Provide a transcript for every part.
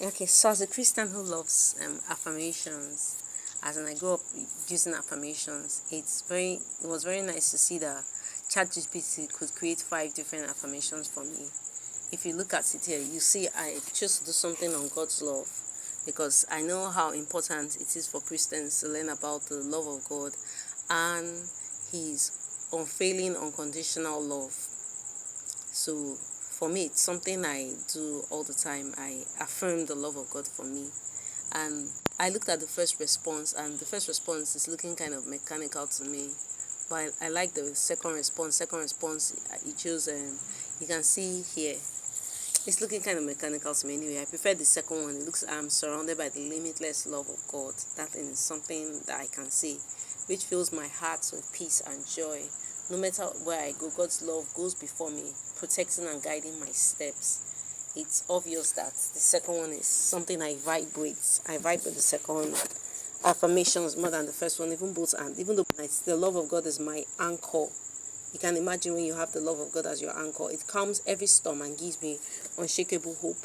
Okay, so as a Christian who loves affirmations, as in I grew up using affirmations, it was very nice to see that ChatGPT could create 5 different affirmations for me. If you look at it here, you see I chose to do something on God's love because I know how important it is for Christians to learn about the love of God and His unfailing, unconditional love. So for me, it's something I do all the time. I affirm the love of God for me. And I looked at the first response, and the first response is looking kind of mechanical to me. But I like the second response. Second response, it shows, you can see here, it's looking kind of mechanical to me anyway. I prefer the second one. It looks, I'm surrounded by the limitless love of God. That is something that I can see, which fills my heart with peace and joy. No matter where I go, God's love goes before me, protecting and guiding my steps. It's obvious that the second one is something I vibe with. I vibe with the second affirmations more than the first one, even both. And even though the love of God is my anchor, you can imagine when you have the love of God as your anchor. It calms every storm and gives me unshakable hope.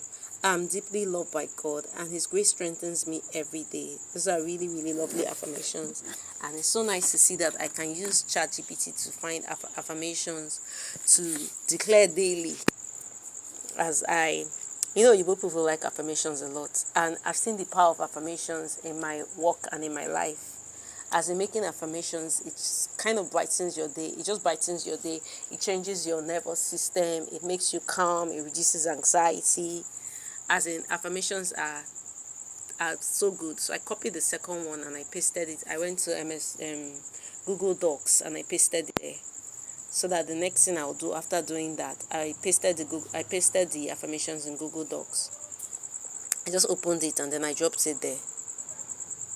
I'm deeply loved by God, and His grace strengthens me every day. These are really, really lovely affirmations. And it's so nice to see that I can use ChatGPT to find affirmations to declare daily. As you both people like affirmations a lot. And I've seen the power of affirmations in my work and in my life. As in making affirmations, it kind of brightens your day. It just brightens your day. It changes your nervous system. It makes you calm. It reduces anxiety. As in, affirmations are so good. So I copied the second one and I pasted it. I went to Google Docs and I pasted it there. So that the next thing I'll do after doing that, I pasted the affirmations in Google Docs. I just opened it and then I dropped it there.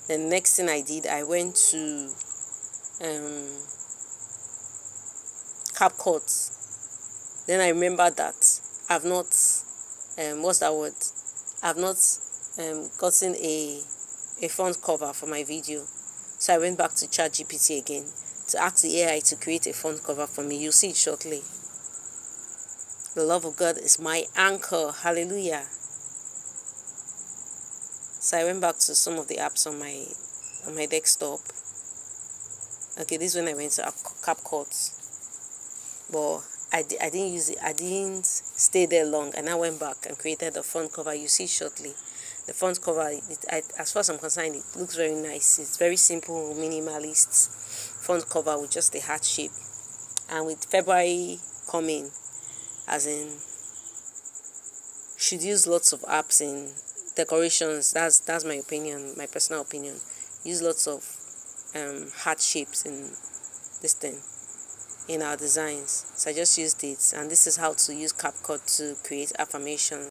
The next thing I did, I went to CapCut. Then I remembered that I've not what's that word? I've not gotten a font cover for my video. So I went back to ChatGPT again to ask the AI to create a font cover for me. You'll see it shortly. The love of God is my anchor. Hallelujah. So I went back to some of the apps on my desktop. Okay, this is when I went to CapCut. But I didn't use it. I didn't stay there long. And I went back and created the front cover. You see shortly. The front cover, as far as I'm concerned, it looks very nice. It's very simple, minimalist front cover with just a heart shape. And with February coming, as in, should use lots of apps in decorations. That's my opinion, my personal opinion. Use lots of heart shapes in this thing, in our designs. So I just used it, and this is how to use CapCut to create affirmations.